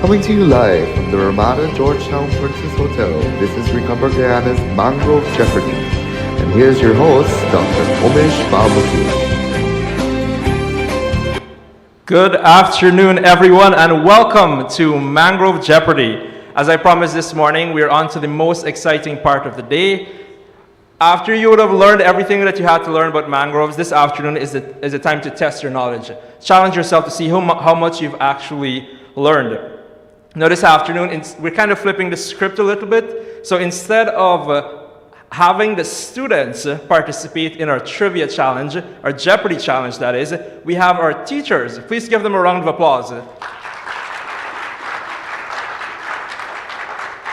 Coming to you live from the Ramada Georgetown Princess Hotel, this is Recover Guyana's Mangrove Jeopardy. And here's your host, Dr. Umesh Babuki. Good afternoon, everyone, and welcome to Mangrove Jeopardy. As I promised this morning, we're on to the most exciting part of the day. After you would have learned everything that you had to learn about mangroves, this afternoon is the time to test your knowledge. Challenge yourself to see how much you've actually learned. Now this afternoon, we're kind of flipping the script a little bit. So instead of having the students participate in our trivia challenge, our Jeopardy challenge that is, we have our teachers. Please give them a round of applause.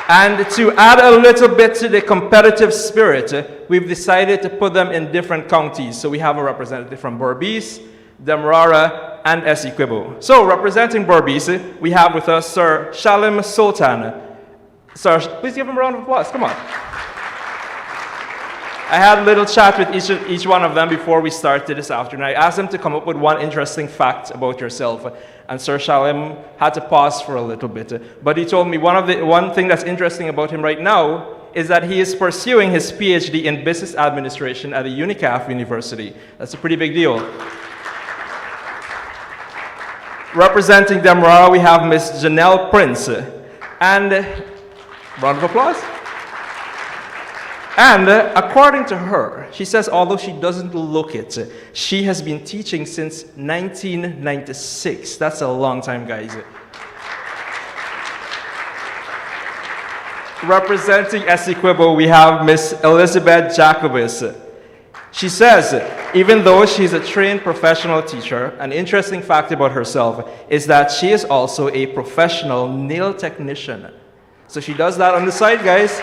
And to add a little bit to the competitive spirit, we've decided to put them in different counties. So we have a representative from Berbice, Demerara, and Essequibo. So representing Berbice, we have with us Sir Shalim Sultan. Sir, please give him a round of applause. Come on. I had a little chat with each one of them before we started this afternoon. I asked them to come up with one interesting fact about yourself, and Sir Shalim had to pause for a little bit. But he told me one thing that's interesting about him right now is that he is pursuing his PhD in business administration at the UNICAF University. That's a pretty big deal. Representing Demerara, we have Miss Janelle Prince. And round of applause. And according to her, she says although she doesn't look it, she has been teaching since 1996. That's a long time, guys. Representing Essequibo, we have Miss Elizabeth Jacobus. She says, even though she's a trained professional teacher, an interesting fact about herself is that she is also a professional nail technician. So she does that on the side, guys.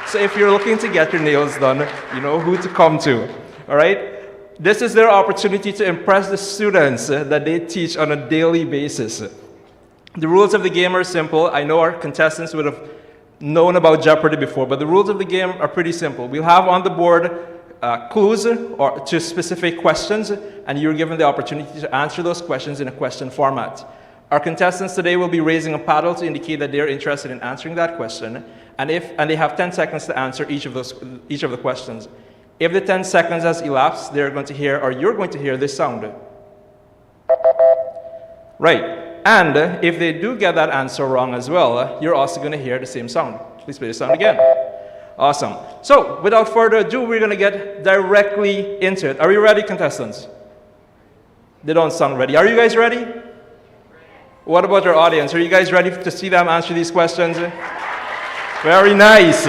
So if you're looking to get your nails done, you know who to come to, all right? This is their opportunity to impress the students that they teach on a daily basis. The rules of the game are simple. I know our contestants would have known about Jeopardy before, but the rules of the game are pretty simple. We'll have on the board clues or to specific questions, and you're given the opportunity to answer those questions in a question format. Our contestants today will be raising a paddle to indicate that they're interested in answering that question, and they have 10 seconds to answer each of the questions. If the 10 seconds has elapsed, you're going to hear this sound. Right, and if they do get that answer wrong as well, you're also going to hear the same sound. Please play the sound again. Awesome. So, without further ado, we're going to get directly into it. Are you ready, contestants? They don't sound ready. Are you guys ready? What about our audience? Are you guys ready to see them answer these questions? Very nice.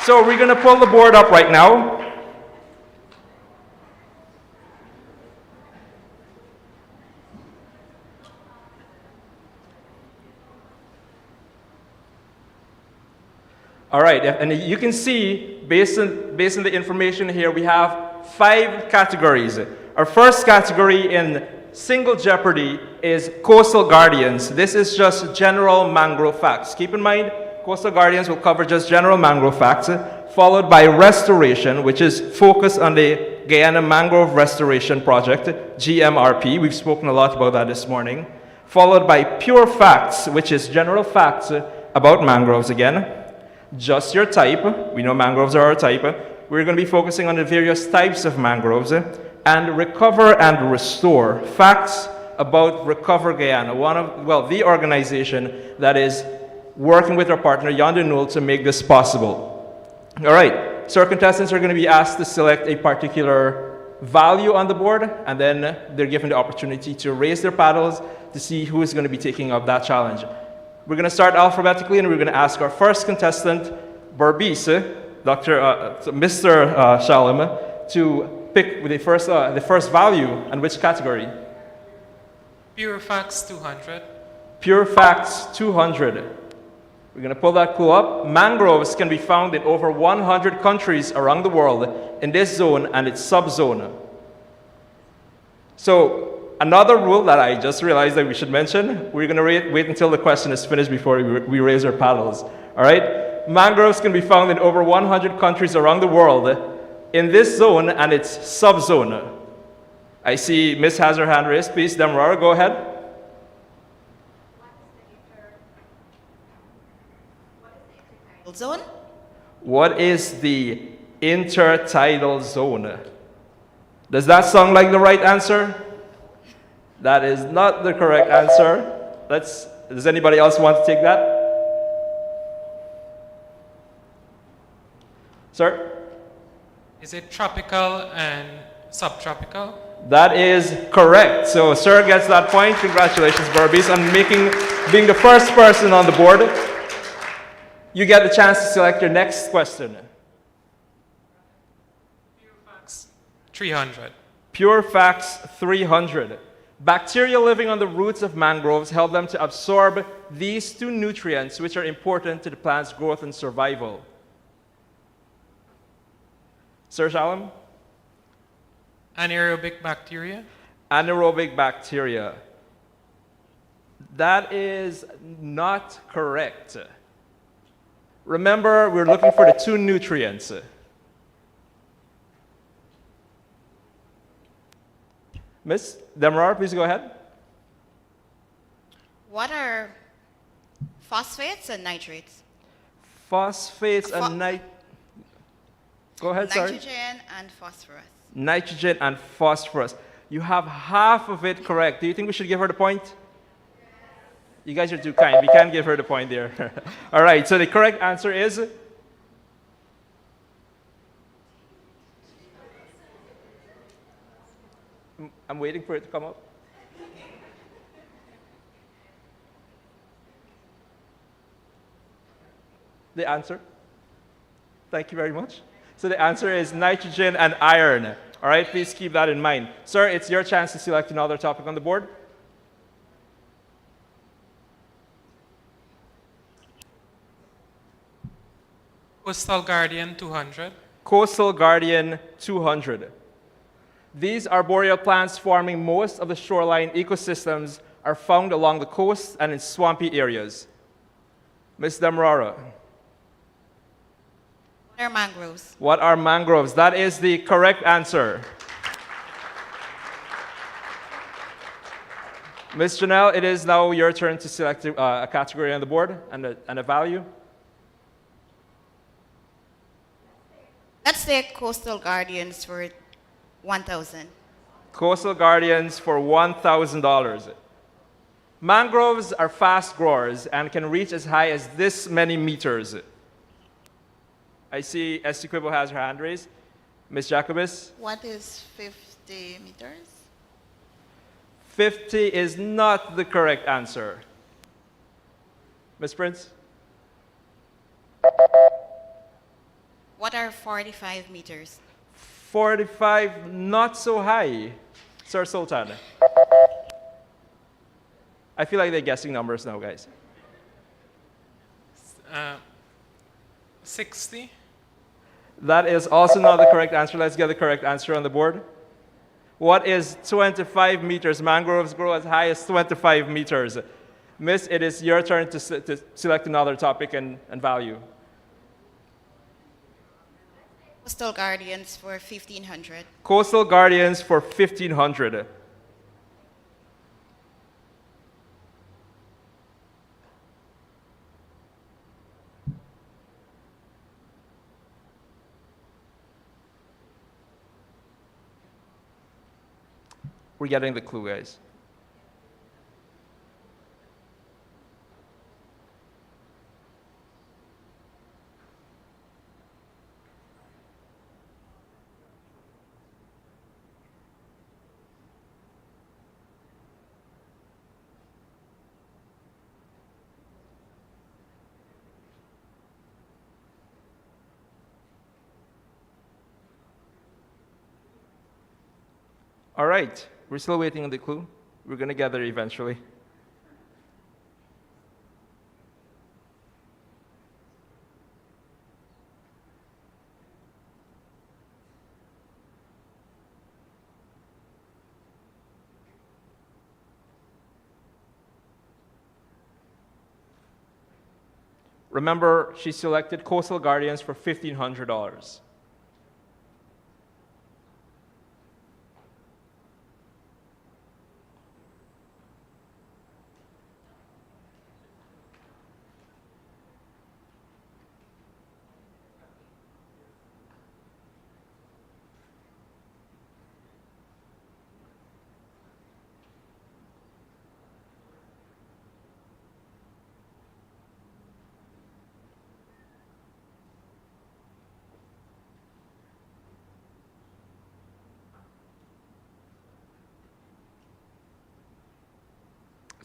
So we're going to pull the board up right now. All right, and you can see, based on the information here, we have 5 categories. Our first category in Single Jeopardy is Coastal Guardians. This is just general mangrove facts. Keep in mind, Coastal Guardians will cover just general mangrove facts, followed by Restoration, which is focused on the Guyana Mangrove Restoration Project, GMRP. We've spoken a lot about that this morning. Followed by Pure Facts, which is general facts about mangroves again. Just your type. We know mangroves are our type. We're going to be focusing on the various types of mangroves. And Recover and Restore, facts about Recover Guyana, the organization that is working with our partner, Yonder Knoll, to make this possible. All right, so our contestants are going to be asked to select a particular value on the board, and then they're given the opportunity to raise their paddles to see who is going to be taking up that challenge. We're going to start alphabetically, and we're going to ask our first contestant, Berbice, Mr. Shalim, to pick with the first value, and which category? Pure Facts 200. Pure Facts 200. We're going to pull that clue up. Mangroves can be found in over 100 countries around the world in this zone and its subzone. So another rule that I just realized that we should mention, we're going to wait until the question is finished before we raise our paddles. All right? Mangroves can be found in over 100 countries around the world in this zone and its subzone. I see Miss has her hand raised. Please, Demerara, go ahead. Zone? What is the intertidal zone? Does that sound like the right answer? That is not the correct answer. Does anybody else want to take that? Sir? Is it tropical and subtropical? That is correct. So sir gets that point. Congratulations, Berbice, on being the first person on the board. You get the chance to select your next question. Pure facts 300. Pure facts 300. Bacteria living on the roots of mangroves help them to absorb these two nutrients which are important to the plant's growth and survival. Sir Shalom? Anaerobic bacteria? Anaerobic bacteria. That is not correct. Remember, we're looking for the two nutrients. Miss Demerara, please go ahead. What are phosphates and nitrates? Phosphates and Go ahead, sorry. Nitrogen and phosphorus. Nitrogen and phosphorus. You have half of it correct. Do you think we should give her the point? You guys are too kind. We can't give her the point there. All right, so the correct answer is? I'm waiting for it to come up. The answer? Thank you very much. So the answer is nitrogen and iron. All right, please keep that in mind. Sir, it's your chance to select another topic on the board. Coastal Guardian 200. Coastal Guardian 200. These arboreal plants forming most of the shoreline ecosystems are found along the coast and in swampy areas. Ms. Demerara. What are mangroves? What are mangroves? That is the correct answer. Ms. Janelle, it is now your turn to select a category on the board and a value. Let's take Coastal Guardians for 1,000. Coastal Guardians for $1,000. Mangroves are fast growers and can reach as high as this many meters. I see Essequibo has her hand raised. Ms. Jacobus? What is 50 meters? 50 is not the correct answer. Ms. Prince? What are 45 meters? 45, not so high. Sir Sultan? I feel like they're guessing numbers now, guys. 60. That is also not the correct answer. Let's get the correct answer on the board. What is 25 meters? Mangroves grow as high as 25 meters. Miss, it is your turn to select another topic and value. Coastal Guardians for 1,500. Coastal Guardians for 1,500. We're getting the clue, guys. All right, we're still waiting on the clue. We're going to get there eventually. Remember, she selected Coastal Guardians for $1,500.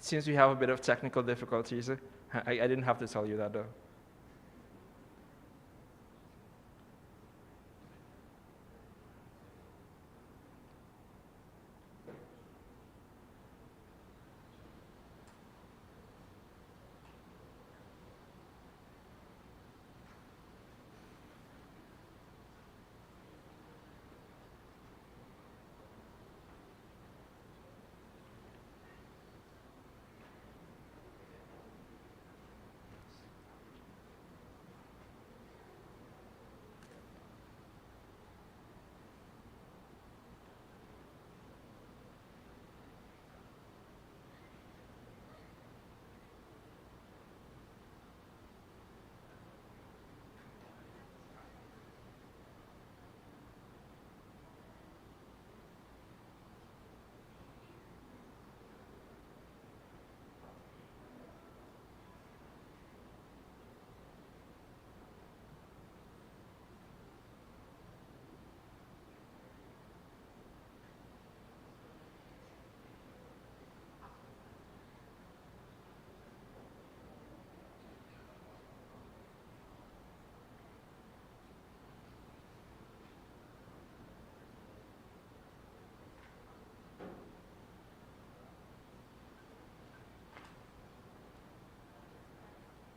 seems we have a bit of technical difficulties. I didn't have to tell you that, though.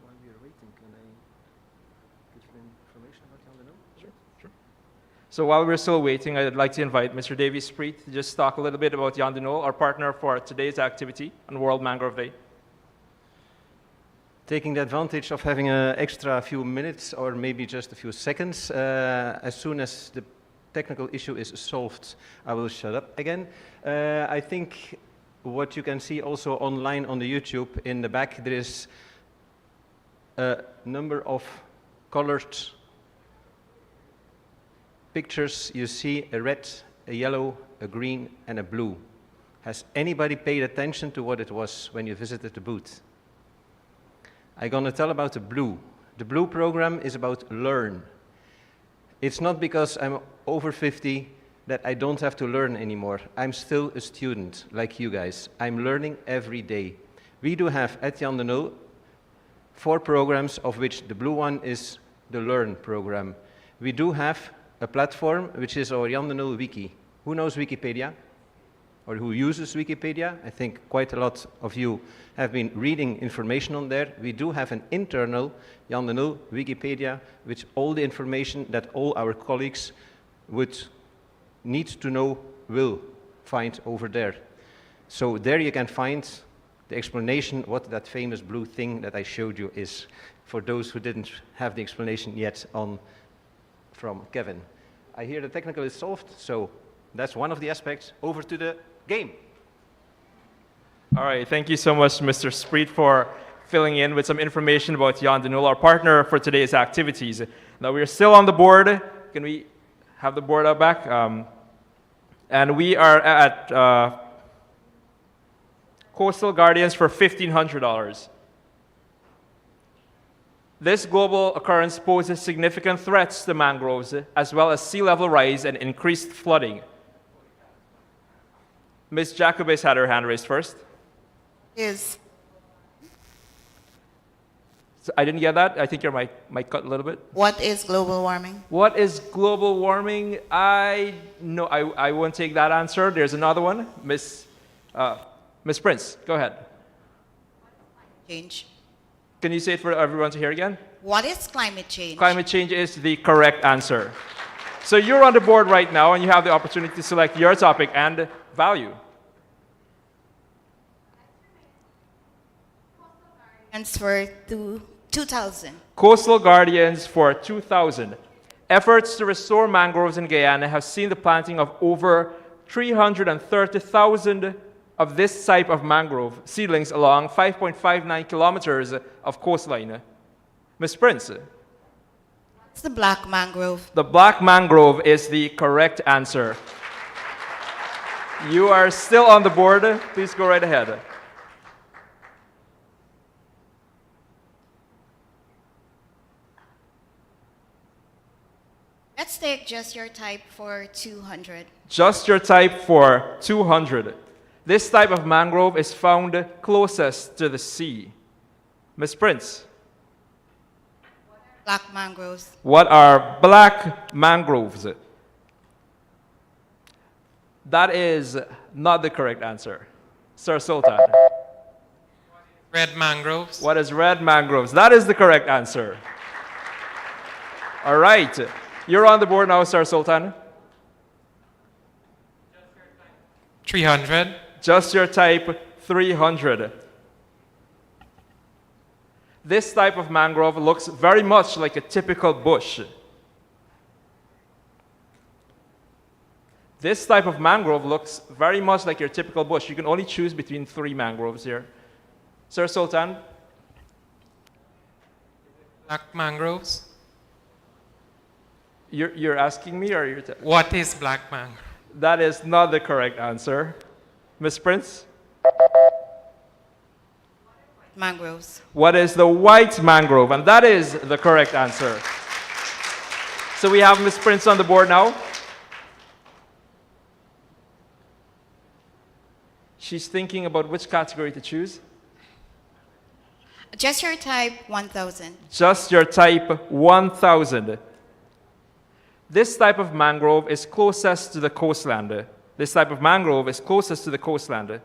While we are waiting, can I get you information about Jan de Nul? Sure. So while we're still waiting, I'd like to invite Mr. Davy Spreet to just talk a little bit about Jan de Nul, our partner for today's activity on World Mangrove Day. Taking the advantage of having an extra few minutes or maybe just a few seconds, as soon as the technical issue is solved, I will shut up again. I think what you can see also online on the YouTube in the back, there is a number of colored pictures. You see a red, a yellow, a green, and a blue. Has anybody paid attention to what it was when you visited the booth? I'm going to tell about the blue. The blue program is about learn. It's not because I'm over 50 that I don't have to learn anymore. I'm still a student like you guys. I'm learning every day. We do have at Jan de Nul 4 programs, of which the blue one is the Learn program. We do have a platform which is our Jan de Nul wiki. Who knows Wikipedia? Or who uses Wikipedia? I think quite a lot of you have been reading information on there. We do have an internal Jan de Nul Wikipedia, which all the information that all our colleagues would need to know will find over there. So there you can find the explanation what that famous blue thing that I showed you is, for those who didn't have the explanation yet on from Kevin. I hear the technical is solved, so that's one of the aspects. Over to the game. All right, thank you so much, Mr. Spreet, for filling in with some information about Jan de Nul, our partner for today's activities. Now we're still on the board. Can we have the board up back? And we are at Coastal Guardians for $1,500. This global occurrence poses significant threats to mangroves, as well as sea level rise and increased flooding. Ms. Jacobis had her hand raised first. Is So I didn't get that. I think your mic cut a little bit. what is global warming? What is global warming? I won't take that answer. There's another one. Miss Prince, go ahead. Change. Can you say it for everyone to hear again? What is climate change? Climate change is the correct answer. So you're on the board right now, and you have the opportunity to select your topic and value. For 2,000. Coastal Guardians for 2,000. Efforts to restore mangroves in Guyana have seen the planting of over 330,000 of this type of mangrove seedlings along 5.59 kilometers of coastline. Ms. Prince. What's the black mangrove? The black mangrove is the correct answer. You are still on the board. Please go right ahead. Let's take just your type for 200. Just your type for 200. This type of mangrove is found closest to the sea. Ms. Prince, Black mangroves. what are black mangroves? That is not the correct answer. Sir Sultan, Red mangroves. what is red mangroves? That is the correct answer. All right. You're on the board now, Sir Sultan. 300. Just your type, 300. This type of mangrove looks very much like a typical bush. This type of mangrove looks very much like your typical bush. You can only choose between 3 mangroves here. Sir Sultan, Black mangroves. you're asking me or you're... What is black mangrove? That is not the correct answer. Ms. Prince, Mangroves. what is the white mangrove? And that is the correct answer. So we have Ms. Prince on the board now. She's thinking about which category to choose. Just your type, 1000. Just your type 1000. This type of mangrove is closest to the coastland. This type of mangrove is closest to the coastland.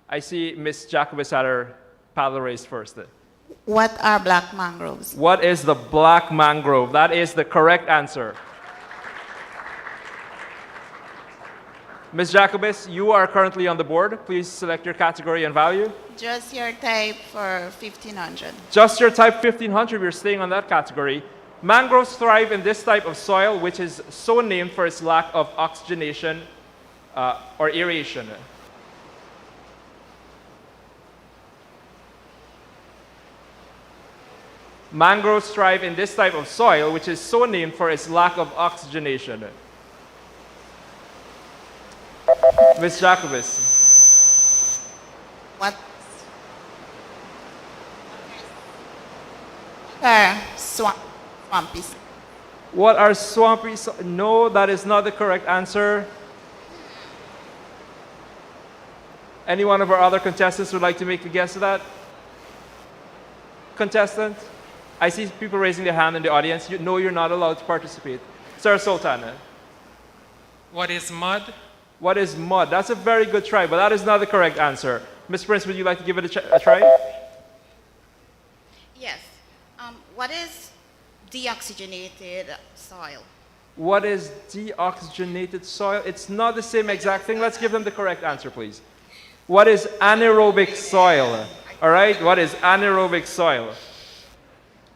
I see Miss Jacobus had her paddle raised first. What are black mangroves? What is the black mangrove? That is the correct answer. Ms. Jacobus, you are currently on the board. Please select your category and value. Just your type for 1500. Just your type 1500, we're staying on that category. Mangroves thrive in this type of soil, which is so named for its lack of oxygenation or aeration. Mangroves thrive in this type of soil, which is so named for its lack of oxygenation. Ms. Jacobus, What are swampy? what are swampy No, that is not the correct answer. Any one of our other contestants would like to make a guess at that? Contestant? I see people raising their hand in the audience. You know you're not allowed to participate. Sir Sultan, What is mud? what is mud? That's a very good try, but that is not the correct answer. Ms. Prince, would you like to give it a try? Yes. What is deoxygenated soil? What is deoxygenated soil? It's not the same exact thing. Let's give them the correct answer, please. What is anaerobic soil? All right, what is anaerobic soil?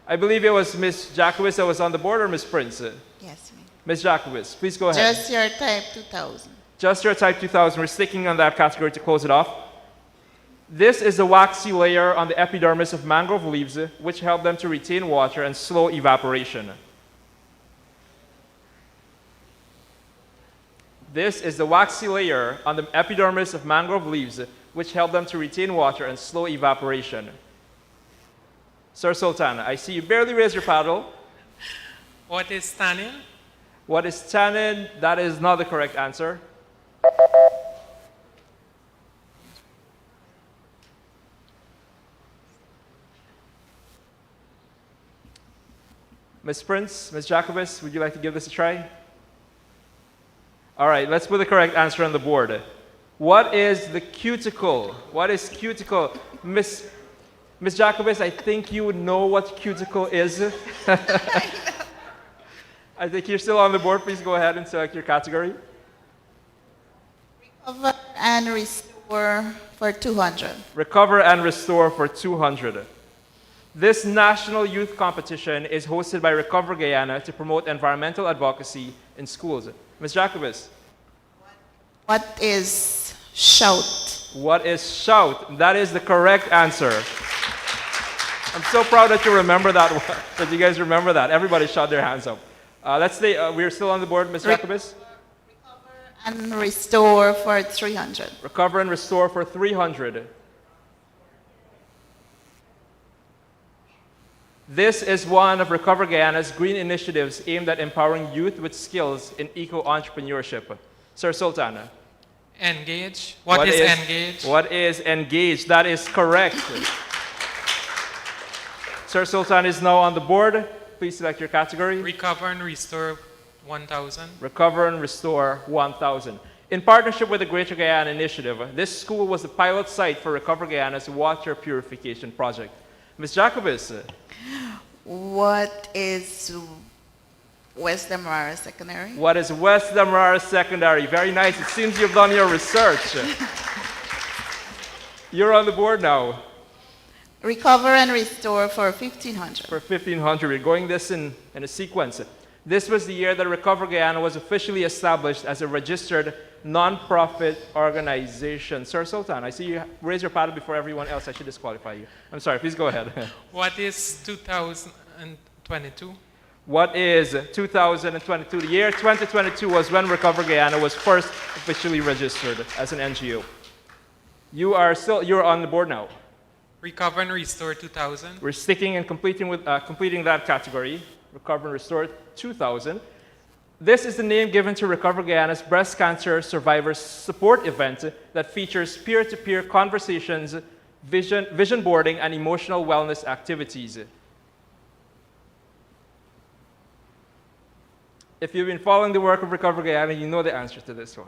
I believe it was Ms. Jacobus that was on the board, or Ms. Prince? Yes, ma'am. Ms. Jacobus, please go ahead. Just your type 2000. Just your type 2000. We're sticking on that category to close it off. This is the waxy layer on the epidermis of mangrove leaves, which help them to retain water and slow evaporation. This is the waxy layer on the epidermis of mangrove leaves, which help them to retain water and slow evaporation. Sir Sultan, I see you barely raise your paddle. What is tannin? What is tannin? That is not the correct answer. Ms. Prince, Ms. Jacobus, would you like to give this a try? All right, let's put the correct answer on the board. What is the cuticle? What is cuticle? Ms. Jacobus, I think you would know what cuticle is. I think you're still on the board. Please go ahead and select your category. Recover and restore for 200. Recover and restore for 200. This national youth competition is hosted by Recover Guyana to promote environmental advocacy in schools. Ms. Jacobus. What is shout? What is shout? That is the correct answer. I'm so proud that you remember that, that you guys remember that. Everybody shot their hands up. Let's stay, we're still on the board, Ms. Jacobus. Recover and restore for 300. Recover and restore for 300. This is one of Recover Guyana's green initiatives aimed at empowering youth with skills in eco-entrepreneurship. Sir Sultan. Engage. What is engage? What is engage? That is correct. Sir Sultan is now on the board. Please select your category. Recover and restore 1,000. Recover and Restore 1,000. In partnership with the Greater Guyana Initiative, this school was the pilot site for Recover Guyana's water purification project. Ms. Jacobus, What is West Demerara Secondary? what is West Demerara Secondary? Very nice. It seems you've done your research. You're on the board now. Recover and restore for 1,500. For 1,500, we're going this in a sequence. This was the year that Recover Guyana was officially established as a registered non-profit organization. Sir Sultan, I see you raise your paddle before everyone else. I should disqualify you. I'm sorry, please go ahead. What is 2022? What is 2022? The year 2022 was when Recover Guyana was first officially registered as an NGO. You're on the board now. Recover and restore 2,000. We're sticking and completing that category. Recover and Restore 2000. This is the name given to Recover Guyana's breast cancer survivors support event that features peer-to-peer conversations, vision boarding, and emotional wellness activities. If you've been following the work of Recover Guyana, you know the answer to this one.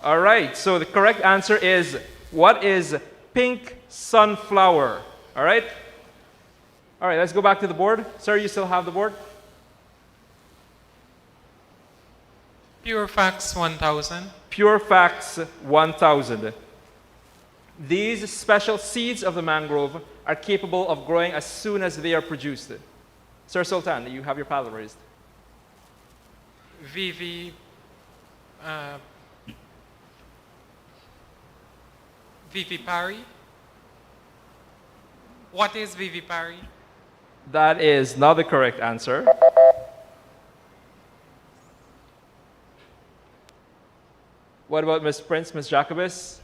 All right, so the correct answer is, what is pink sunflower? All right? All right, let's go back to the board. Sir, you still have the board? Pure facts 1,000. Pure Facts 1000. These special seeds of the mangrove are capable of growing as soon as they are produced. Sir Sultan, you have your paddle raised. Vivipari. What is vivipari? That is not the correct answer. What about Ms. Prince, Ms. Jacobus?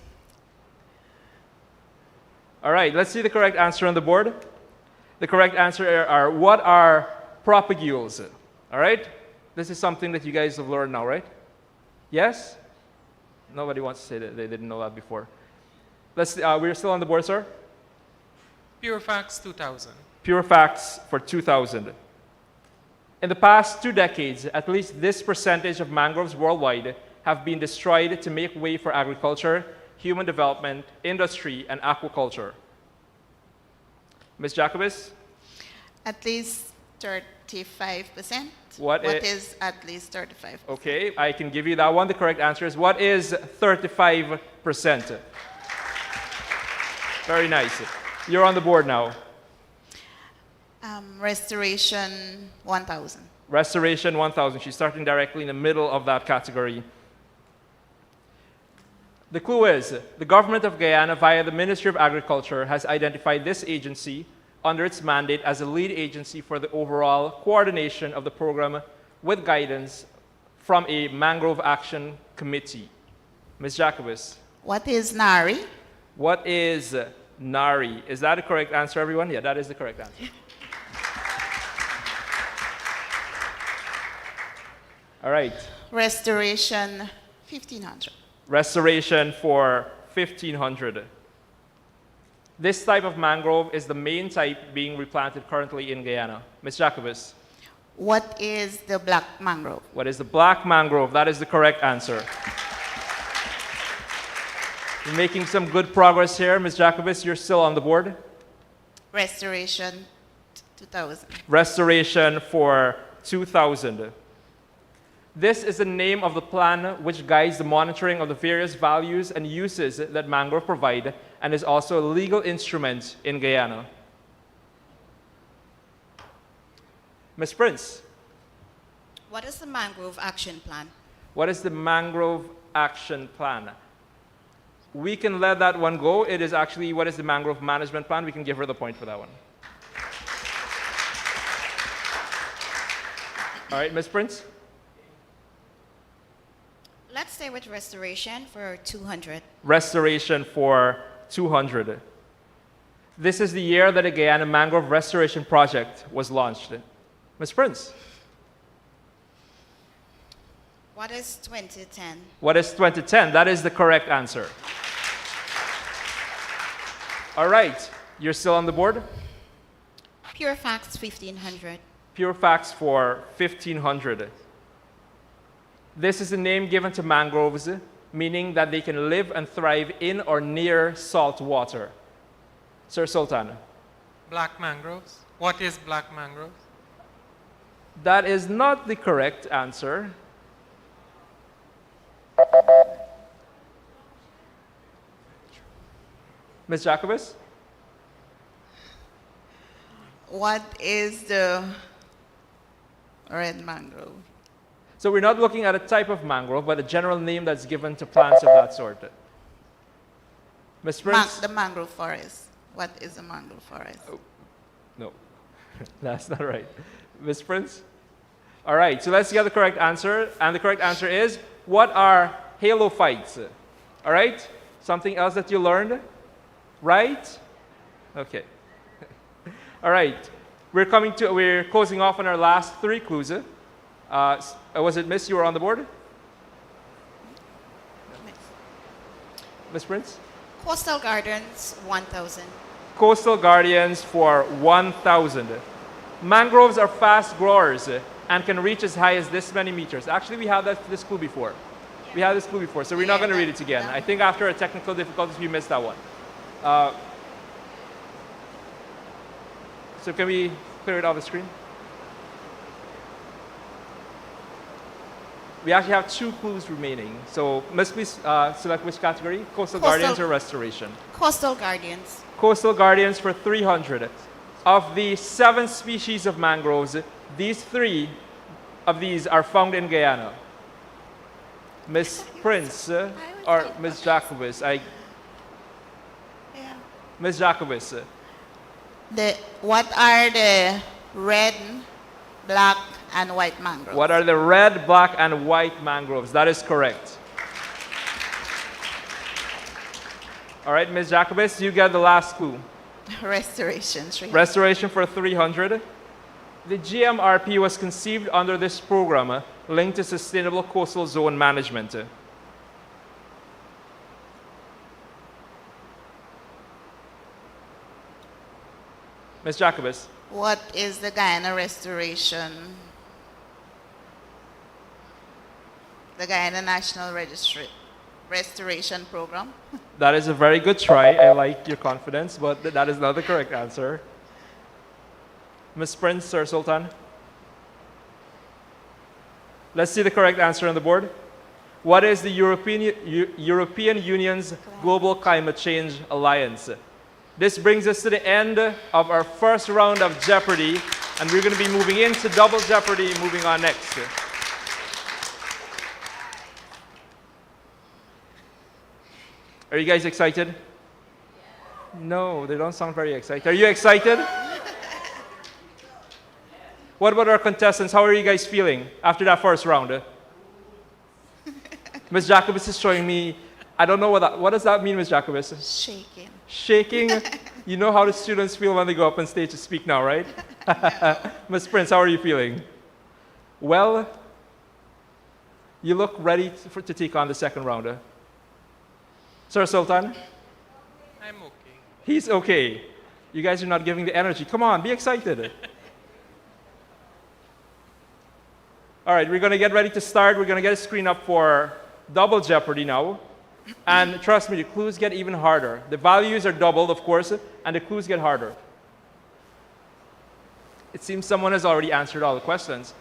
All right, let's see the correct answer on the board. The correct answer are, what are propagules? All right? This is something that you guys have learned now, right? Yes? Nobody wants to say that they didn't know that before. We're still on the board, sir? Pure facts 2,000. Pure Facts for 2000. In the past 2 decades, at least this percentage of mangroves worldwide have been destroyed to make way for agriculture, human development, industry, and aquaculture. Ms. Jacobus? At least 35%. What is at least 35%? Okay, I can give you that one. The correct answer is, what is 35%? Very nice. You're on the board now. Restoration 1,000. Restoration 1000. She's starting directly in the middle of that category. The clue is, the government of Guyana, via the Ministry of Agriculture, has identified this agency under its mandate as a lead agency for the overall coordination of the program with guidance from a Mangrove Action Committee. Ms. Jacobus. What is NARI? What is NARI? Is that a correct answer, everyone? Yeah, that is the correct answer. All right. Restoration 1,500. Restoration for 1,500. This type of mangrove is the main type being replanted currently in Guyana. Ms. Jacobus. What is the black mangrove? What is the black mangrove? That is the correct answer. You're making some good progress here. Ms. Jacobus, you're still on the board. Restoration 2,000. Restoration for 2,000. This is the name of the plan which guides the monitoring of the various values and uses that mangrove provide, and is also a legal instrument in Guyana. Ms. Prince. What is the Mangrove Action Plan? What is the Mangrove Action Plan? We can let that one go. It is actually, what is the Mangrove Management Plan? We can give her the point for that one. All right, Ms. Prince? Let's stay with restoration for 200. Restoration for 200. This is the year that the Guyana Mangrove Restoration Project was launched. Ms. Prince, What is 2010? what is 2010? That is the correct answer. All right, you're still on the board? Pure facts 1500. Pure facts for 1500. This is a name given to mangroves, meaning that they can live and thrive in or near salt water. Sir Sultan. Black mangroves. What is black mangroves? That is not the correct answer. Ms. Jacobus? What is the red mangrove? So we're not looking at a type of mangrove, but a general name that's given to plants of that sort. Ms. Prince? The mangrove forest. What is a mangrove forest? No, that's not right. Ms. Prince? All right, so let's get the correct answer. And the correct answer is, what are halophytes? All right? Something else that you learned? Right? Okay. All right. We're closing off on our last three clues. Was it Miss, you were on the board? Miss Prince? Coastal Gardens 1000. Coastal Guardians for 1,000. Mangroves are fast growers and can reach as high as this many meters. Actually, we had this clue before. We had this clue before, so we're not going to read it again. I think after our technical difficulties, we missed that one. So can we clear it off the screen? We actually have two clues remaining. So must please select which category? Coastal Guardians or Restoration? Coastal Guardians. Coastal Guardians for 300. Of the 7 species of mangroves, these 3 of these are found in Guyana. Miss Prince or Miss Jacobus? Yeah. Miss Jacobus. What are the red, black, and white mangroves? What are the red, black, and white mangroves? That is correct. All right, Ms. Jacobus, you get the last clue. Restoration. Restoration for 300. The GMRP was conceived under this program linked to sustainable coastal zone management. Ms. Jacobus. What is the Guyana Restoration? The Guyana National Restoration Program? That is a very good try. I like your confidence, but that is not the correct answer. Ms. Prince, Sir Sultan. Let's see the correct answer on the board. What is the European Union's Global Climate Change Alliance? This brings us to the end of our first round of Jeopardy, and we're going to be moving into Double Jeopardy moving on next. Are you guys excited? No, they don't sound very excited. Are you excited? What about our contestants? How are you guys feeling after that first round? Ms. Jacobus is showing me, I don't know what does that mean, Ms. Jacobus? Shaking. Shaking? You know how the students feel when they go up on stage to speak now, right? Ms. Prince, how are you feeling? Well, you look ready to take on the second round. Sir Sultan? I'm okay. He's okay. You guys are not giving the energy. Come on, be excited. All right, we're going to get ready to start. We're going to get a screen up for Double Jeopardy now. And trust me, the clues get even harder. The values are doubled, of course, and the clues get harder. It seems someone has already answered all the questions.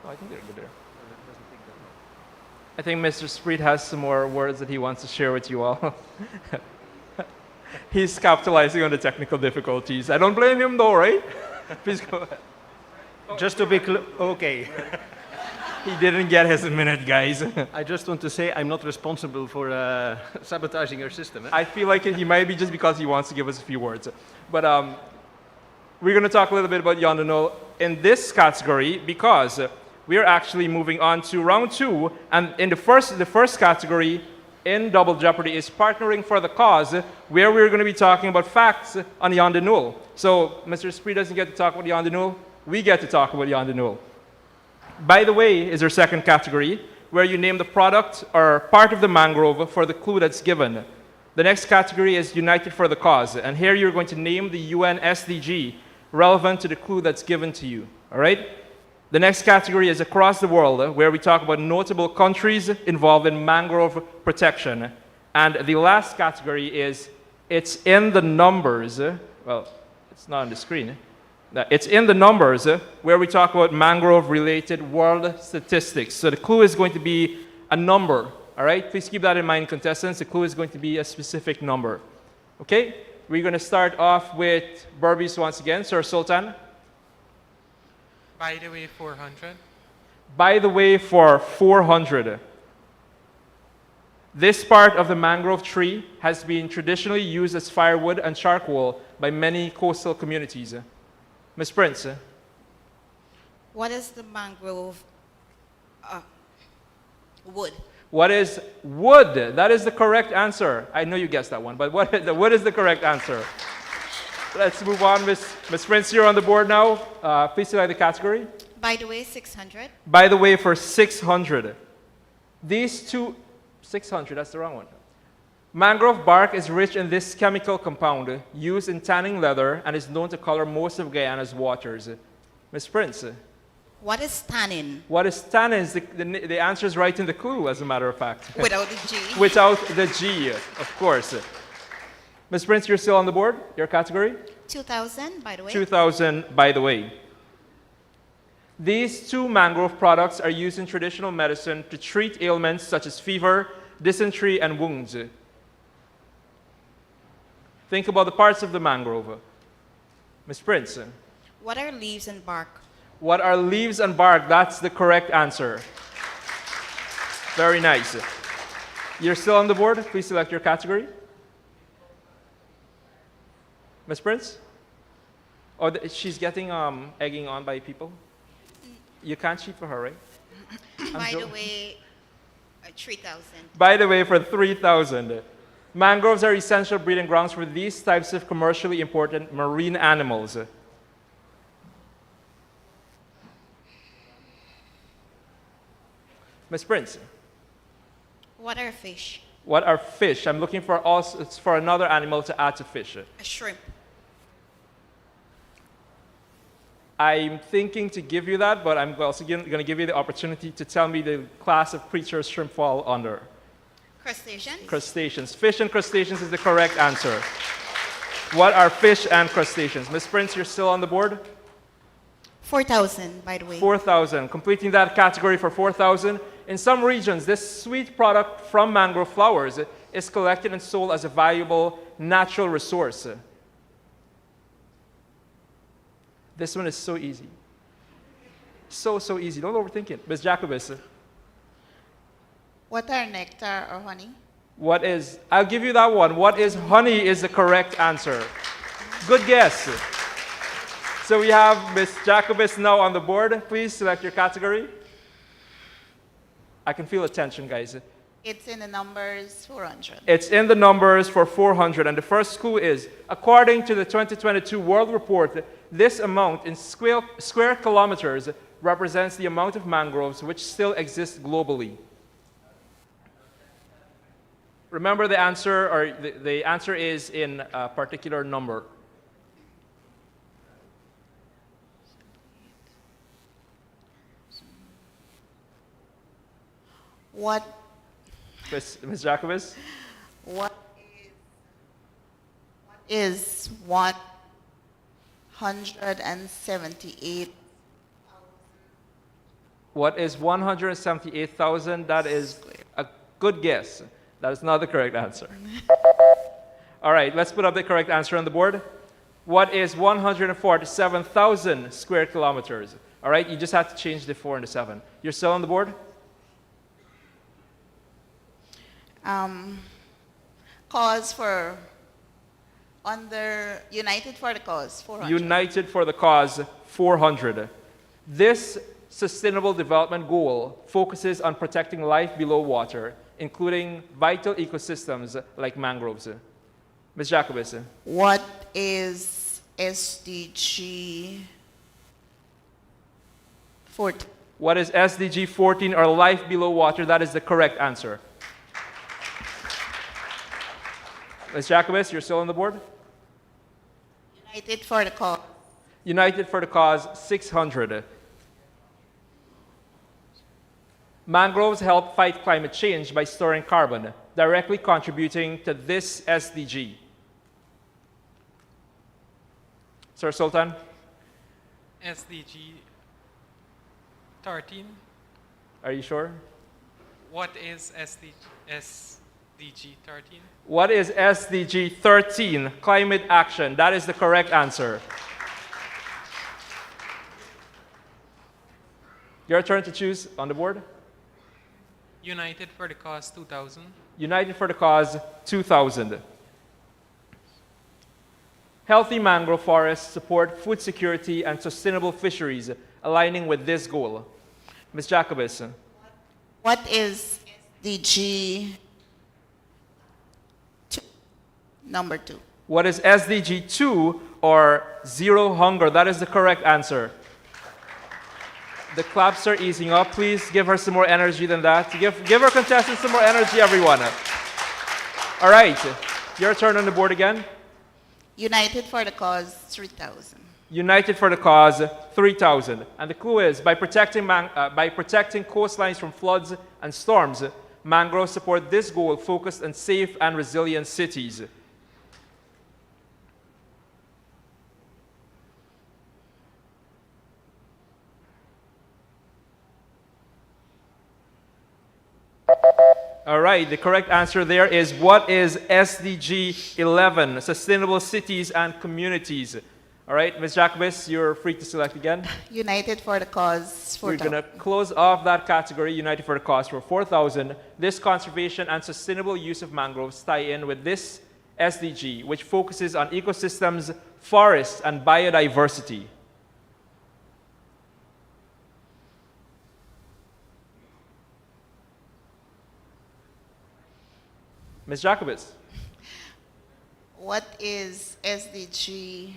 I think they're good there. I think Mr. Spreed has some more words that he wants to share with you all. He's capitalizing on the technical difficulties. I don't blame him though, right? Please go ahead. Just to be okay. He didn't get his minute, guys. I just want to say I'm not responsible for sabotaging your system. Eh? I feel like he might be just because he wants to give us a few words. But we're going to talk a little bit about Yondanul in this category because we are actually moving on to round 2. And in the first category in Double Jeopardy is partnering for the cause, where we're going to be talking about facts on Yondanul. So Mr. Spree doesn't get to talk about Yondanul. We get to talk about Yondanul. By the way is our second category, where you name the product or part of the mangrove for the clue that's given. The next category is United for the Cause, and here you're going to name the UN SDG relevant to the clue that's given to you, all right? The next category is Across the World, where we talk about notable countries involved in mangrove protection. And the last category is It's in the Numbers. Well, it's not on the screen. It's in the numbers where we talk about mangrove-related world statistics. So the clue is going to be a number, all right? Please keep that in mind, contestants. The clue is going to be a specific number, okay? We're going to start off with Berbice once again. Sir Sultan. By the way, 400. By the way, for 400. This part of the mangrove tree has been traditionally used as firewood and charcoal by many coastal communities. Ms. Prince. What is the mangrove wood? What is wood? That is the correct answer. I know you guessed that one, but what is the correct answer? Let's move on, Ms. Prince. You're on the board now. Please select the category. By the way, 600. By the way, for 600. These two, 600, that's the wrong one. Mangrove bark is rich in this chemical compound used in tanning leather and is known to color most of Guyana's waters. Ms. Prince. What is tannin? What is tannin? The answer is right in the clue, as a matter of fact. Without the G. Without the G, of course. Ms. Prince, you're still on the board? Your category? 2000, by the way. 2000, by the way. These two mangrove products are used in traditional medicine to treat ailments such as fever, dysentery, and wounds. Think about the parts of the mangrove. Ms. Prince. What are leaves and bark? What are leaves and bark? That's the correct answer. Very nice. You're still on the board? Please select your category. Ms. Prince? Oh, she's getting egging on by people? You can't cheat for her, right? By the way, 3000. By the way, for 3,000. Mangroves are essential breeding grounds for these types of commercially important marine animals. Ms. Prince. What are fish? What are fish? I'm looking for it's for another animal to add to fish. A shrimp. I'm thinking to give you that, but I'm also going to give you the opportunity to tell me the class of creatures shrimp fall under. Crustaceans? Crustaceans. Fish and crustaceans is the correct answer. What are fish and crustaceans? Ms. Prince, you're still on the board? 4000, by the way. 4,000. Completing that category for 4,000. In some regions, this sweet product from mangrove flowers is collected and sold as a valuable natural resource. This one is so easy. So easy. Don't overthink it. Ms. Jacobus. What are nectar or honey? What is, I'll give you that one. What is honey is the correct answer. Good guess. So we have Ms. Jacobus now on the board. Please select your category. I can feel the tension, guys. It's in the numbers 400. It's in the numbers for 400. And the first clue is, according to the 2022 World Report, this amount in square kilometers represents the amount of mangroves which still exist globally. Remember the answer, or the answer is in a particular number. What Ms. Jacobus? What is 178? What is 178,000? That is a good guess. That is not the correct answer. All right, let's put up the correct answer on the board. What is 147,000 square kilometers? All right, you just have to change the 4 and the 7. You're still on the board? Cause for, under United for the Cause, 400. United for the Cause, 400. This Sustainable Development Goal focuses on protecting life below water, including vital ecosystems like mangroves. Ms. Jacobus. What is SDG 14? What is SDG 14, or life below water? That is the correct answer. Ms. Jacobus, you're still on the board? United for the Cause. United for the Cause, 600. Mangroves help fight climate change by storing carbon, directly contributing to this SDG. Sir Sultan? SDG 13. Are you sure? What is SDG 13? What is SDG 13? Climate action. That is the correct answer. Your turn to choose on the board. United for the Cause 2000. United for the Cause, 2000. Healthy mangrove forests support food security and sustainable fisheries, aligning with this goal. Ms. Jacobus. What is SDG number 2? What is SDG 2, or zero hunger? That is the correct answer. The claps are easing up. Please give her some more energy than that. Give our contestants some more energy, everyone. All right, your turn on the board again. United for the Cause 3000. United for the Cause, 3,000. And the clue is, by protecting coastlines from floods and storms, mangroves support this goal focused on safe and resilient cities. All right, the correct answer there is, what is SDG 11, Sustainable Cities and Communities? All right, Ms. Jacobus, you're free to select again. United for the Cause We're 4000. going to close off that category, United for the Cause, for 4,000. This conservation and sustainable use of mangroves tie in with this SDG, which focuses on ecosystems, forests, and biodiversity. Ms. Jacobus. What is SDG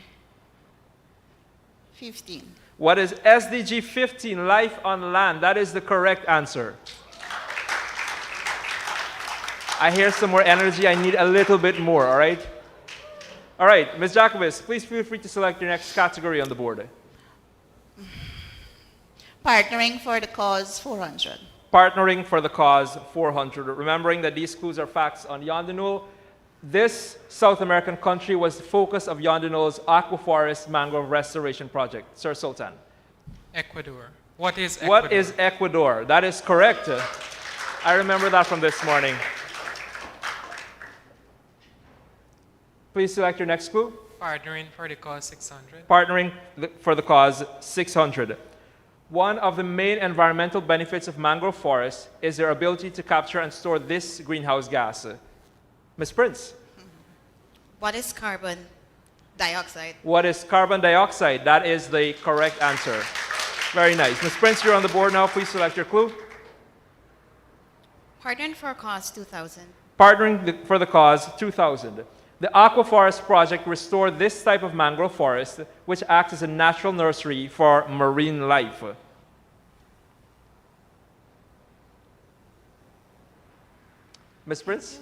15? What is SDG 15, Life on Land? That is the correct answer. I hear some more energy. I need a little bit more, all right? All right, Ms. Jacobus, please feel free to select your next category on the board. Partnering for the Cause 400. Partnering for the Cause, 400. Remembering that these clues are facts on Yondanul. This South American country was the focus of Yondanul's Aquaforest Mangrove Restoration Project. Sir Sultan. Ecuador. What is Ecuador? What is Ecuador? That is correct. I remember that from this morning. Please select your next clue. Partnering for the Cause 600. Partnering for the Cause, 600. One of the main environmental benefits of mangrove forests is their ability to capture and store this greenhouse gas. Ms. Prince. What is carbon dioxide? What is carbon dioxide? That is the correct answer. Very nice. Ms. Prince, you're on the board now. Please select your clue. Partnering for a Cause 2000. Partnering for the Cause, 2000. The Aquaforest Project restored this type of mangrove forest, which acts as a natural nursery for marine life. Ms. Prince?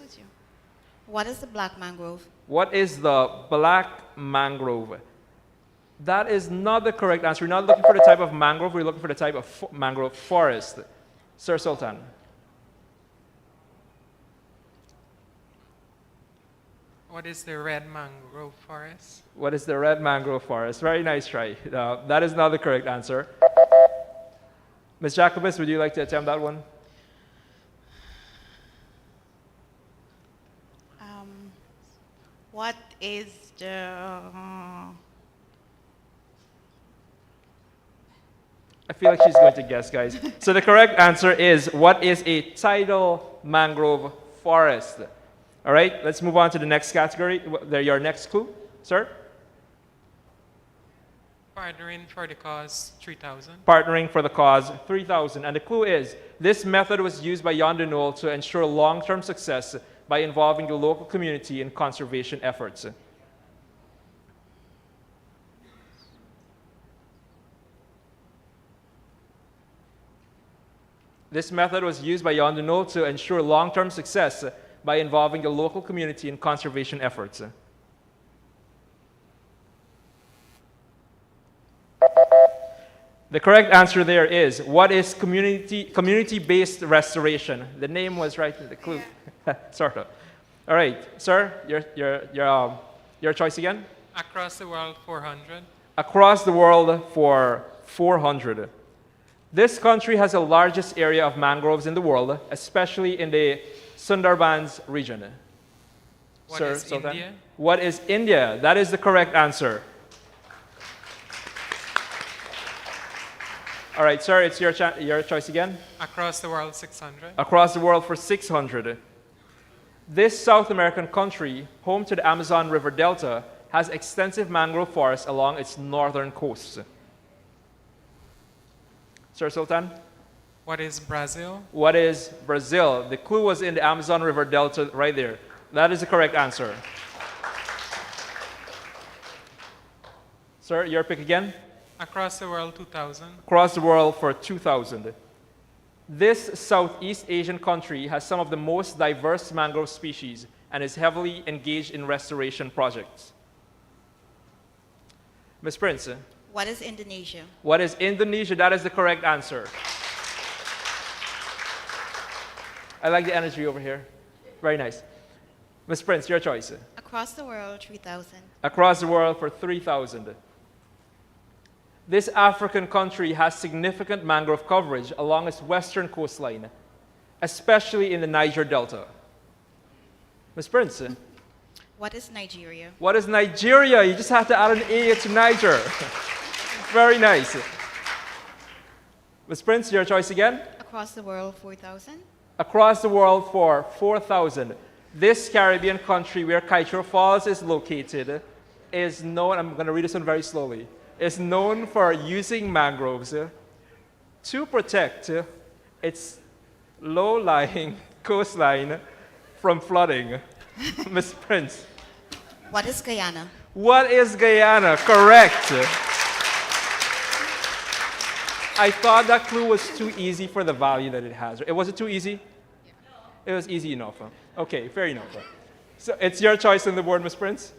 What is the black mangrove? What is the black mangrove? That is not the correct answer. We're not looking for the type of mangrove, we're looking for the type of mangrove forest. Sir Sultan. What is the red mangrove forest? What is the red mangrove forest? Very nice try. That is not the correct answer. Ms. Jacobus, would you like to attempt that one? is the I feel like she's going to guess, guys. So the correct answer is, what is a tidal mangrove forest? All right, let's move on to the next category. Your next clue, sir? Partnering for the cause 3,000. Partnering for the cause 3,000. And the clue is, this method was used by Jan de Nul to ensure long-term success by involving the local community in conservation efforts. This method was used by Jan de Nul to ensure long-term success by involving the local community in conservation efforts. The correct answer there is, what is community-based restoration? The name was right in the clue, sort of. All right, sir, your choice again? Across the world 400. Across the world for 400. This country has the largest area of mangroves in the world, especially in the Sundarbans region. What Sir is Sultan? India? What is India? That is the correct answer. All right, sir, it's your choice again. Across the world 600. Across the world for 600. This South American country, home to the Amazon River Delta, has extensive mangrove forests along its northern coast. Sir Sultan? What is Brazil? What is Brazil? The clue was in the Amazon River Delta right there. That is the correct answer. Sir, your pick again? Across the world 2,000. Across the world for 2,000. This Southeast Asian country has some of the most diverse mangrove species and is heavily engaged in restoration projects. Ms. Prince? What is Indonesia? What is Indonesia? That is the correct answer. I like the energy over here. Very nice. Ms. Prince, your choice. Across the world 3,000. Across the world for 3,000. This African country has significant mangrove coverage along its western coastline, especially in the Niger Delta. Ms. Prince? What is Nigeria? What is Nigeria? You just have to add an A to Niger. Very nice. Ms. Prince, your choice again? Across the world 4,000. Across the world for 4,000. This Caribbean country where Kaitro Falls is located is known, I'm going to read this one very slowly, is known for using mangroves to protect its low-lying coastline from flooding. Ms. Prince. What is Guyana? What is Guyana? Correct. I thought that clue was too easy for the value that it has. Was it too easy? It was easy enough. Huh? Okay, fair enough. So it's your choice on the board, Ms. Prince.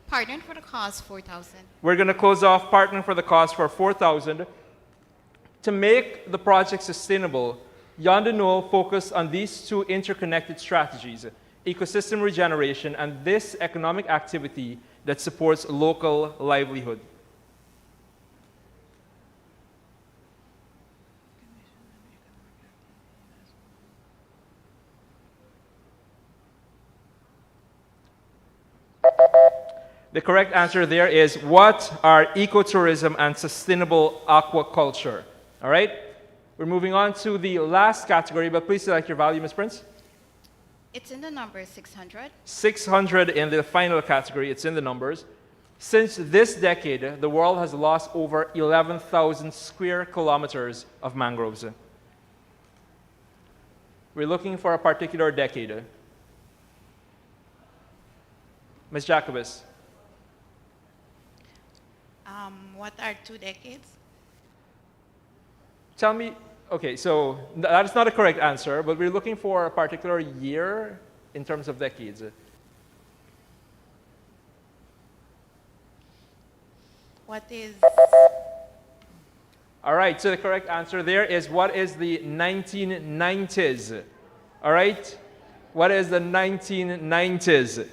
Partnered for the cause 4,000. We're going to close off partnering for the cause for 4,000. To make the project sustainable, Jan de Nul focused on these two interconnected strategies, ecosystem regeneration and this economic activity that supports local livelihood. The correct answer there is, what are ecotourism and sustainable aquaculture? All right? We're moving on to the last category, but please select your value, Ms. Prince. It's in the number 600. 600 in the final category, it's in the numbers. Since this decade, the world has lost over 11,000 square kilometers of mangroves. We're looking for a particular decade. Ms. Jacobus. What are 2 decades? Tell me, okay, so that is not a correct answer, but we're looking for a particular year in terms of decades. What is All right, so the correct answer there is, what is the 1990s? All right? What is the 1990s?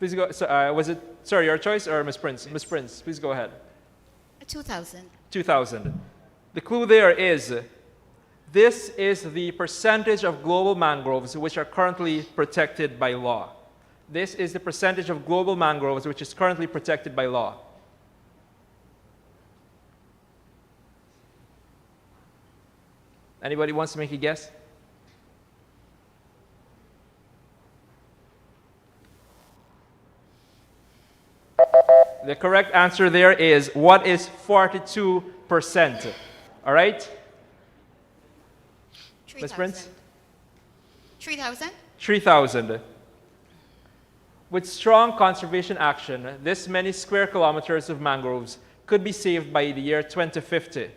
Please go, was it, sorry, your choice or Ms. Prince? Ms. Prince, please go ahead. 2,000. 2000. The clue there is, This is the percentage of global mangroves which are currently protected by law. This is the percentage of global mangroves which is currently protected by law. Anybody wants to make a guess? The correct answer there is, what is 42%? All right? Ms. Prince? 3,000? 3,000. With strong conservation action, this many square kilometers of mangroves could be saved by the year 2050.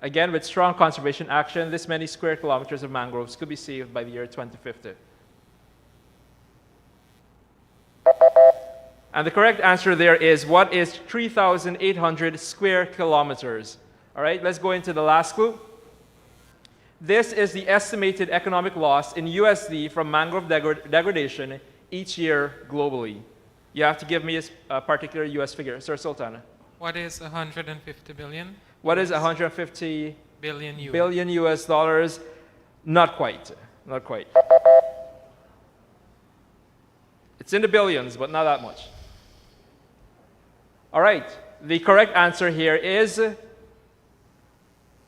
Again, with strong conservation action, this many square kilometers of mangroves could be saved by the year 2050. And the correct answer there is, what is 3,800 square kilometers? All right, let's go into the last clue. This is the estimated economic loss in USD from mangrove degradation each year globally. You have to give me a particular US figure. Sir Sultan. What is 150 billion? What is 150 Billion US. billion US dollars? Not quite. Not quite. It's in the billions, but not that much. All right. The correct answer here is,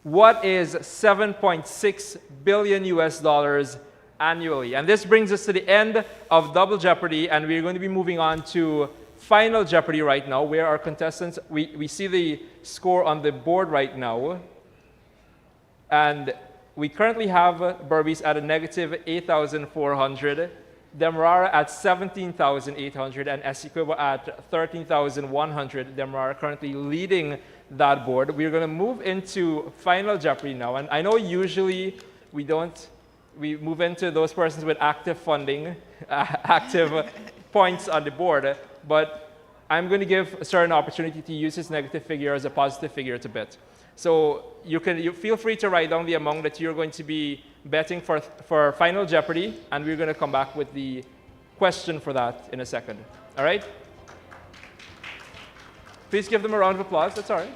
what is 7.6 billion US dollars annually? And this brings us to the end of Double Jeopardy, and we're going to be moving on to Final Jeopardy right now, where our contestants, we see the score on the board right now. And we currently have Berbice at a negative 8,400, Demerara at 17,800, and Essequibo at 13,100. Demerara currently leading that board. We're going to move into Final Jeopardy now. And I know usually we move into those persons with active funding, active points on the board, but I'm going to give Sir an opportunity to use his negative figure as a positive figure to bet. So you feel free to write down the amount that you're going to be betting for Final Jeopardy, and we're going to come back with the question for that in a second. All right? Please give them a round of applause. That's all right.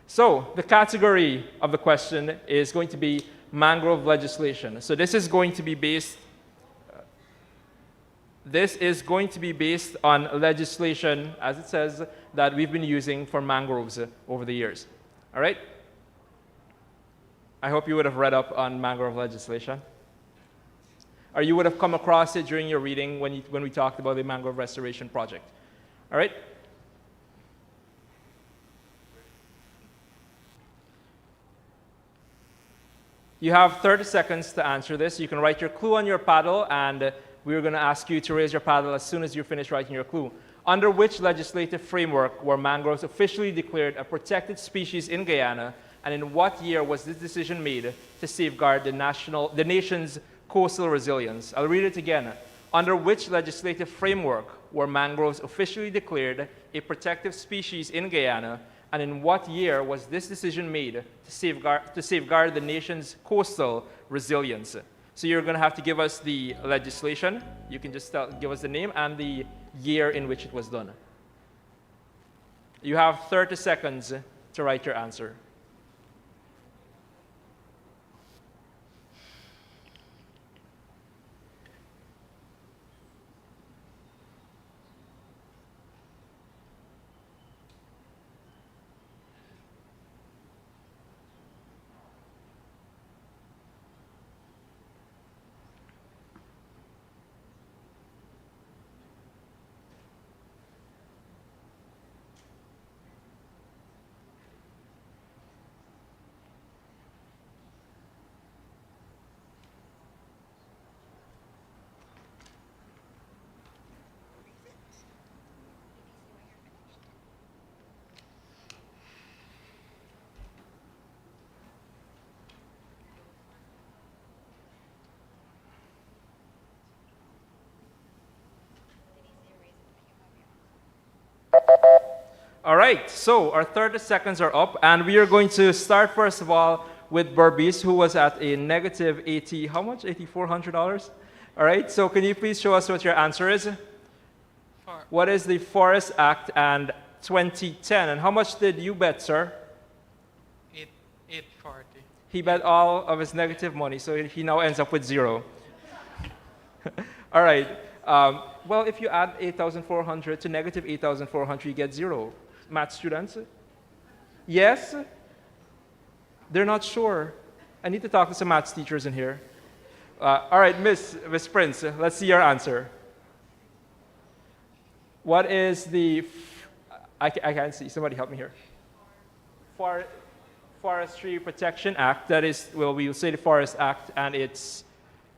So the category of the question is going to be mangrove legislation. So this is going to be based on legislation, as it says, that we've been using for mangroves over the years. All right? I hope you would have read up on mangrove legislation. Or you would have come across it during your reading when we talked about the mangrove restoration project. All right? You have 30 seconds to answer this. You can write your clue on your paddle, and we're going to ask you to raise your paddle as soon as you finish writing your clue. Under which legislative framework were mangroves officially declared a protected species in Guyana, and in what year was this decision made to safeguard the nation's coastal resilience? I'll read it again. Under which legislative framework were mangroves officially declared a protected species in Guyana, and in what year was this decision made to safeguard the nation's coastal resilience? So you're going to have to give us the legislation. You can just give us the name and the year in which it was done. You have 30 seconds to write your answer. All right, so our 30 seconds are up, and we are going to start first of all with Berbice, who was at a negative 80, how much? $8,400? All right, so can you please show us what your answer is? What is the Forest Act and 2010, and how much did you bet, sir? 840. He bet all of his negative money, so he now ends up with zero. All right. Well, if you add 8,400 to negative 8,400, you get zero. Math students? Yes? They're not sure. I need to talk to some maths teachers in here. All right, Miss Prince, let's see your answer. What is the... I can't see. Somebody help me here. Forestry Protection Act. That is, well, we'll say the Forest Act, and it's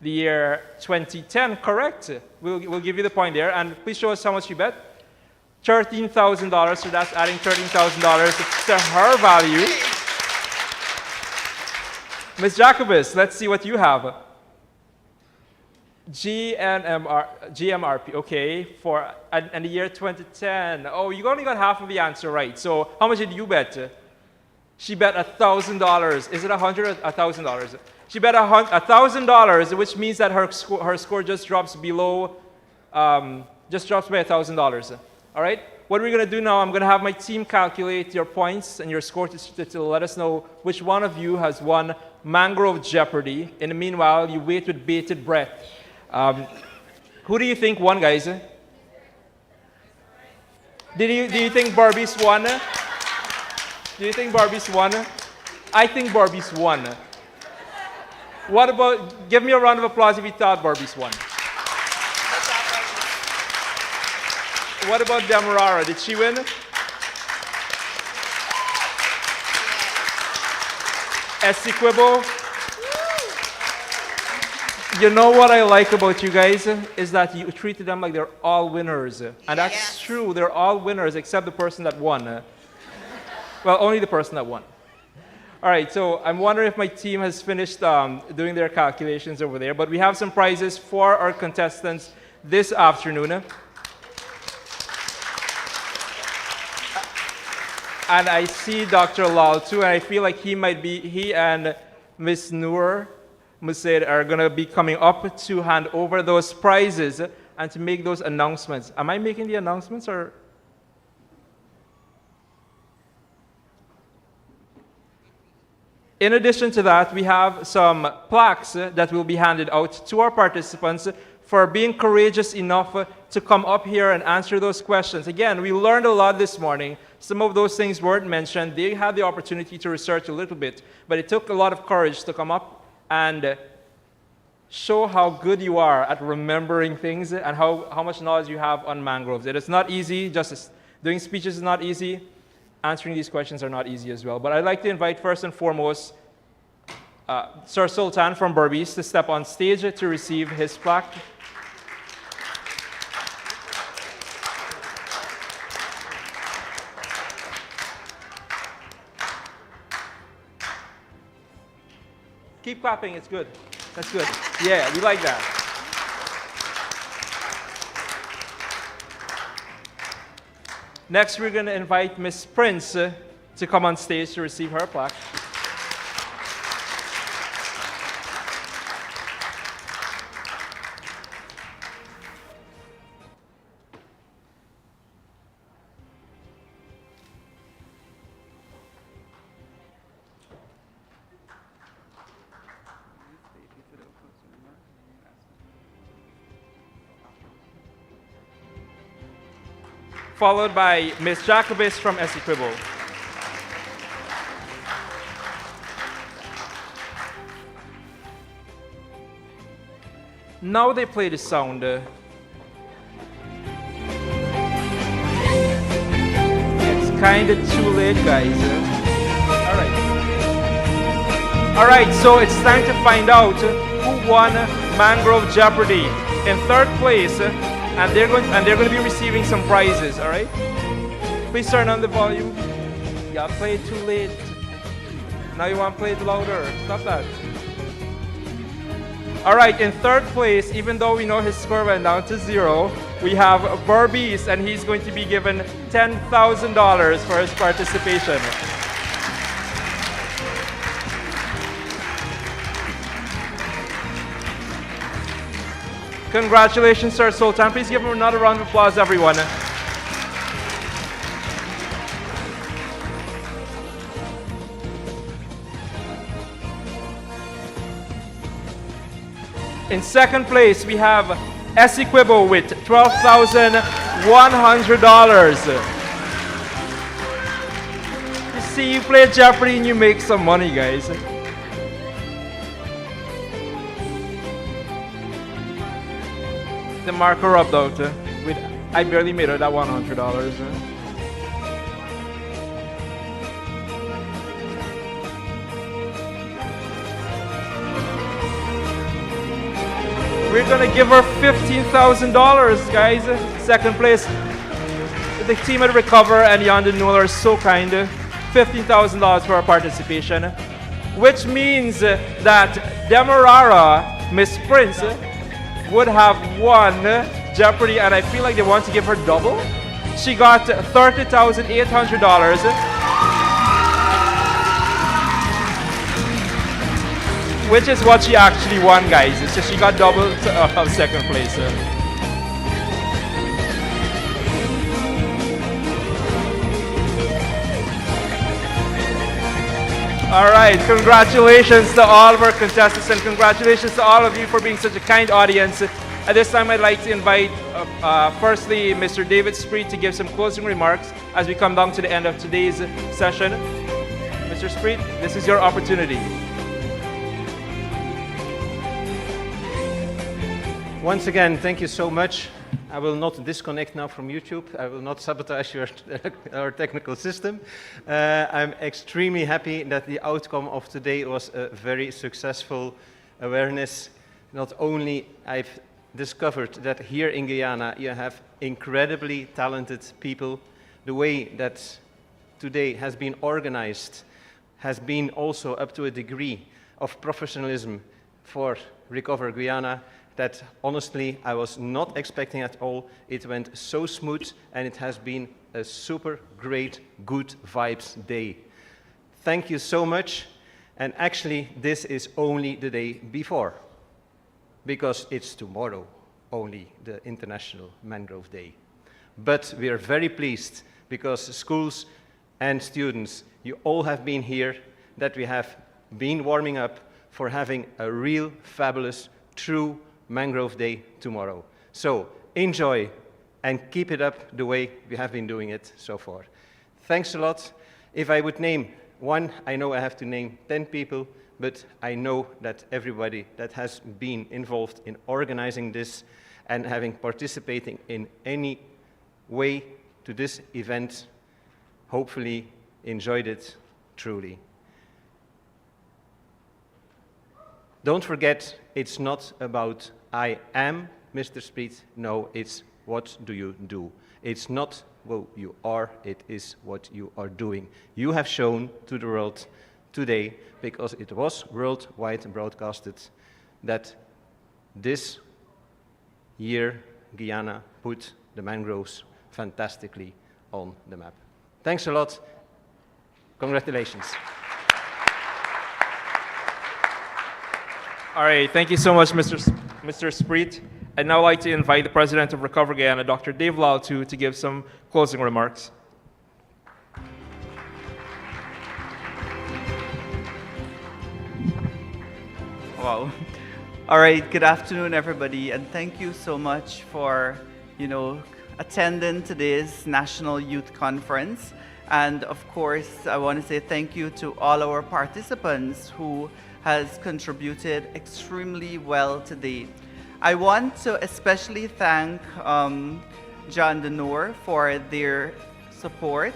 the year 2010, correct? We'll give you the point there, and please show us how much you bet. $13,000, so that's adding $13,000 to her value. Ms. Jacobus, let's see what you have. GMRP, okay, and the year 2010. Oh, you only got half of the answer right. So how much did you bet? She bet $1,000. Is it $100 or $1,000? She bet $1,000, which means that her score just drops below, just drops by $1,000. All right? What we're going to do now, I'm going to have my team calculate your points and your score to let us know which one of you has won Mangrove Jeopardy. In the meanwhile, you wait with bated breath. Who do you think won, guys? Do you think Berbice won? Do you think Berbice won? I think Berbice won. What about, give me a round of applause if you thought Berbice won. What about Demerara? Did she win? Essequibo? You know what I like about you guys is that you treated them like they're all winners. And that's true, they're all winners except the person that won. Well, only the person that won. All right, so I'm wondering if my team has finished doing their calculations over there, but we have some prizes for our contestants this afternoon. And I see Dr. Lal too, and I feel like he and Miss Noor Musaid are going to be coming up to hand over those prizes and to make those announcements. Am I making the announcements or? In addition to that, we have some plaques that will be handed out to our participants for being courageous enough to come up here and answer those questions. Again, we learned a lot this morning. Some of those things weren't mentioned. They had the opportunity to research a little bit, but it took a lot of courage to come up and show how good you are at remembering things and how much knowledge you have on mangroves. It is not easy. Just doing speeches is not easy. Answering these questions are not easy as well. But I'd like to invite first and foremost Sir Sultan from Berbice to step on stage to receive his plaque. Keep clapping, it's good. That's good. Yeah, we like that. Next, we're going to invite Miss Prince to come on stage to receive her plaque. Followed by Miss Jacobus from Essequibo. Now they play the sound. It's kind of too late, guys. All right, so it's time to find out who won Mangrove Jeopardy. In third place, and they're going to be receiving some prizes, all right? Please turn on the volume. Yeah, play it too late. Now you want to play it louder. Stop that. All right, in third place, even though we know his score went down to 0, we have Berbice, and he's going to be given $10,000 for his participation. Congratulations, Sir Sultan. Please give him another round of applause, everyone. In second place, we have Essequibo with $12,100. You see, you play Jeopardy and you make some money, guys. The marker rubbed out. I barely made out that $100. We're gonna give her $15,000, guys. Second place. The team at Recover and Yonder Noel are so kind. $15,000 for our participation, which means that Demerara, Miss Prince, would have won Jeopardy, and I feel like they want to give her double. She got $30,800. Which is what she actually won, guys. It's just she got double of second place. All right, congratulations to all of our contestants, and congratulations to all of you for being such a kind audience. At this time, I'd like to invite, firstly, Mr. David Spreet to give some closing remarks as we come down to the end of today's session. Mr. Spreet, this is your opportunity. Once again, thank you so much. I will not disconnect now from YouTube. I will not sabotage our technical system. I'm extremely happy that the outcome of today was a very successful awareness. Not only I've discovered that here in Guyana you have incredibly talented people. The way that today has been organized has been also up to a degree of professionalism for Recover Guyana that honestly I was not expecting at all. It went so smooth, and it has been a super great, good vibes day. Thank you so much. And actually, this is only the day before, because it's tomorrow, only the International Mangrove Day. But we are very pleased because schools and students, you all have been here, that we have been warming up for having a real fabulous, true Mangrove Day tomorrow. So enjoy and keep it up the way we have been doing it so far. Thanks a lot. If I would name one, I know I have to name 10 people, but I know that everybody that has been involved in organizing this and having participating in any way to this event, hopefully enjoyed it truly. Don't forget, it's not about I am Mr. Spreet. No, it's what do you do. It's not who you are, it is what you are doing. You have shown to the world today, because it was worldwide broadcasted, that this year Guyana put the mangroves fantastically on the map. Thanks a lot. Congratulations. All right, thank you so much, Mr. Spreet. I'd now like to invite the President of Recover Guyana, Dr. Dave Lal, to give some closing remarks. Wow. All right, good afternoon, everybody, and thank you so much for, attending today's National Youth Conference. And of course, I want to say thank you to all our participants who has contributed extremely well today. I want to especially thank John Denor for their support.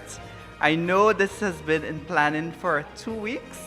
I know this has been in planning for 2 weeks.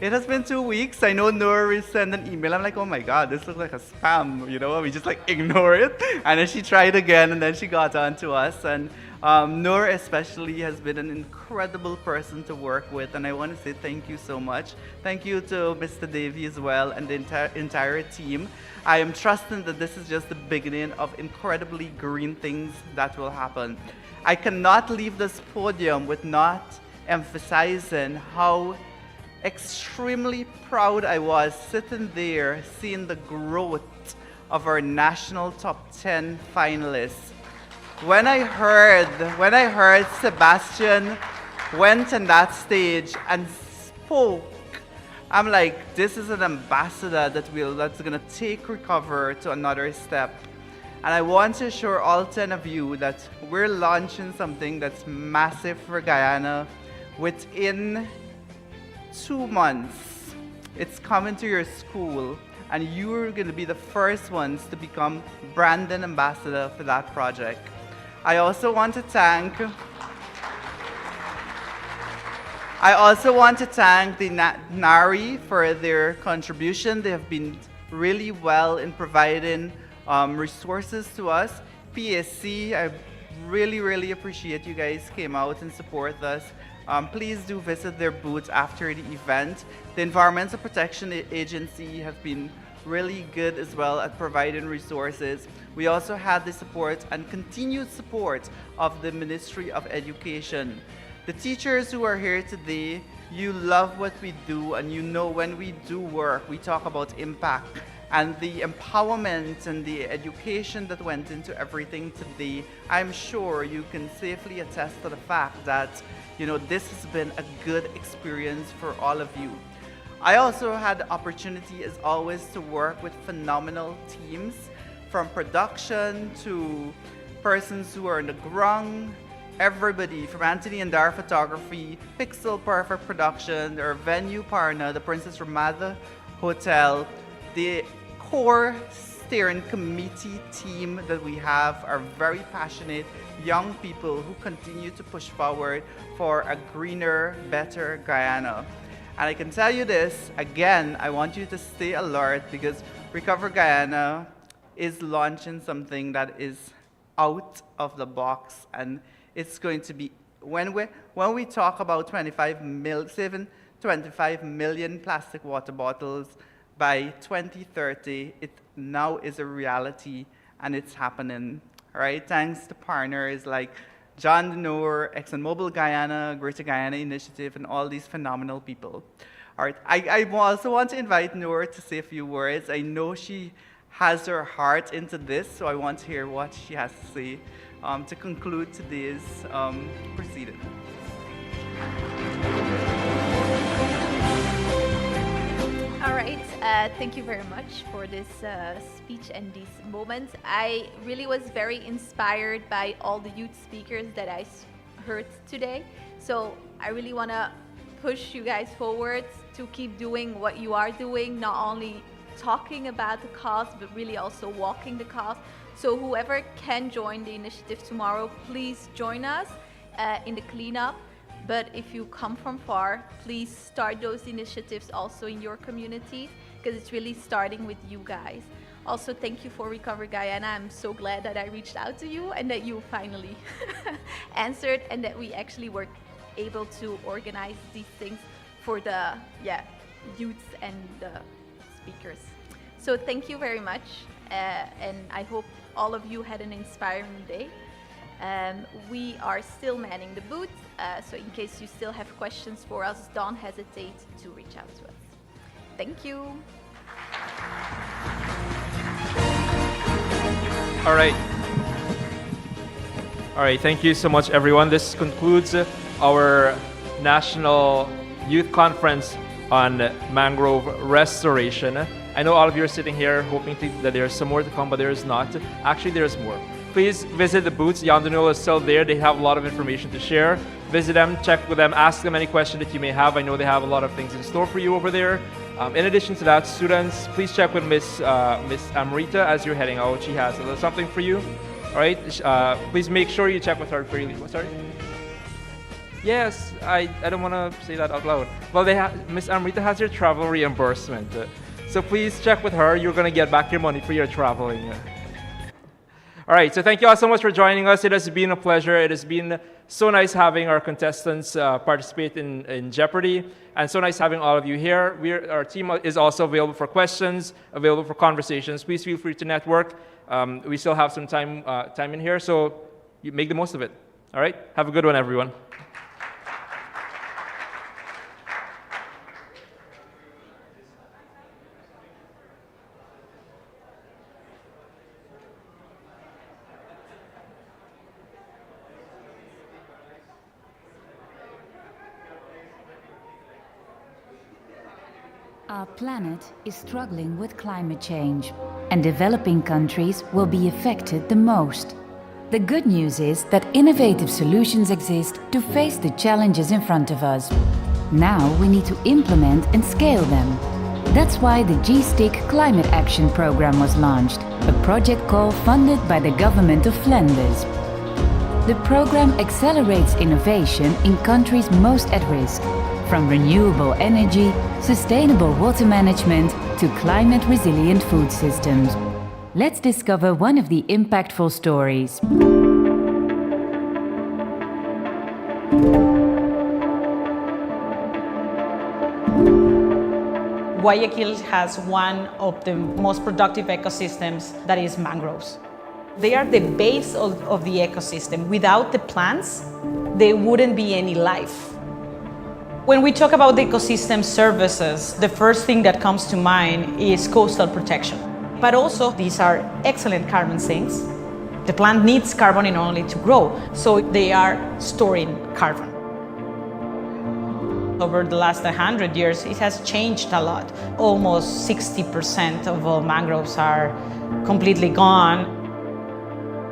It has been 2 weeks. I know Noor sent an email. I'm like, oh my God, this looks like a spam. We just ignore it. And then she tried again, and then she got on to us. And Noor especially has been an incredible person to work with, and I want to say thank you so much. Thank you to Mr. Davey as well and the entire team. I am trusting that this is just the beginning of incredibly green things that will happen. I cannot leave this podium with not emphasizing how extremely proud I was sitting there seeing the growth of our national top 10 finalists. When I heard Sebastian went on that stage and spoke, I'm like, this is an ambassador that's gonna take Recover to another step. And I want to assure all 10 of you that we're launching something that's massive for Guyana within 2 months. It's coming to your school, and you're going to be the first ones to become brand and ambassador for that project. I also want to thank the NARI for their contribution. They have been really well in providing resources to us. PSC, I really appreciate you guys came out and support us. Please do visit their booth after the event. The Environmental Protection Agency have been really good as well at providing resources. We also had the support and continued support of the Ministry of Education. The teachers who are here today, you love what we do, and you know when we do work, we talk about impact. And the empowerment and the education that went into everything today, I'm sure you can safely attest to the fact that, you know, this has been a good experience for all of you. I also had the opportunity, as always, to work with phenomenal teams, from production to persons who are in the ground, everybody from Anthony and Dar Photography, Pixel Perfect Production, our venue partner, the Princess Ramada Hotel, the core steering committee team that we have are very passionate young people who continue to push forward for a greener, better Guyana. And I can tell you this, again, I want you to stay alert because Recover Guyana is launching something that is out of the box, and it's going to be, when we talk about saving 25 million plastic water bottles by 2030, it now is a reality and it's happening, all right? Thanks to partners like John Denor, ExxonMobil Guyana, Greater Guyana Initiative, and all these phenomenal people. All right, I also want to invite Noor to say a few words. I know she has her heart into this, so I want to hear what she has to say to conclude today's proceeding. All right, thank you very much for this speech and these moments. I really was very inspired by all the youth speakers that I heard today. So I really want to push you guys forward to keep doing what you are doing, not only talking about the cause, but really also walking the cause. So whoever can join the initiative tomorrow, please join us in the cleanup. But if you come from far, please start those initiatives also in your communities, because it's really starting with you guys. Also, thank you for Recover Guyana. I'm so glad that I reached out to you and that you finally answered, and that we actually were able to organize these things for the youths and the speakers. So thank you very much, and I hope all of you had an inspiring day. We are still manning the booth, so in case you still have questions for us, don't hesitate to reach out to us. Thank you. All right. All right, thank you so much, everyone. This concludes our National Youth Conference on Mangrove Restoration. I know all of you are sitting here hoping that there's some more to come, but there is not. Actually, there's more. Please visit the booths. Yandunil is still there. They have a lot of information to share. Visit them, check with them, ask them any question that you may have. I know they have a lot of things in store for you over there. In addition to that, students, please check with Miss Amrita as you're heading out. She has a little something for you. All right. Please make sure you check with her freely. Sorry. Yes, I don't want to say that out loud. Well, Miss Amrita has your travel reimbursement. So please check with her. You're going to get back your money for your traveling. All right, so thank you all so much for joining us. It has been a pleasure. It has been so nice having our contestants participate in Jeopardy, and so nice having all of you here. Our team is also available for questions, available for conversations. Please feel free to network. We still have some time in here, so you make the most of it. All right, have a good one, everyone. Our planet is struggling with climate change, and developing countries will be affected the most. The good news is that innovative solutions exist to face the challenges in front of us. Now we need to implement and scale them. That's why the GSTIC Climate Action Programme was launched, a project call funded by the government of Flanders. The program accelerates innovation in countries most at risk, from renewable energy, sustainable water management to climate-resilient food systems. Let's discover one of the impactful stories. Guayaquil has one of the most productive ecosystems, that is mangroves. They are the base of the ecosystem. Without the plants, there wouldn't be any life. When we talk about the ecosystem services, the first thing that comes to mind is coastal protection. But also, these are excellent carbon sinks. The plant needs carbon in order to grow, so they are storing carbon. Over the last 100 years, it has changed a lot. Almost 60% of all mangroves are completely gone.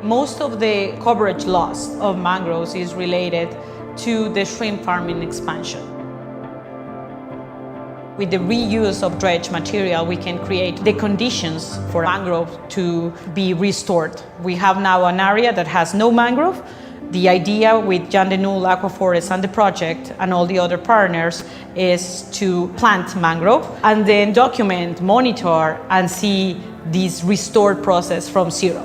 Most of the coverage loss of mangroves is related to the shrimp farming expansion. With the reuse of dredge material, we can create the conditions for mangrove to be restored. We have now an area that has no mangrove. The idea with Jan de Nul Aquaforest and the project and all the other partners is to plant mangrove and then document, monitor, and see this restored process from zero.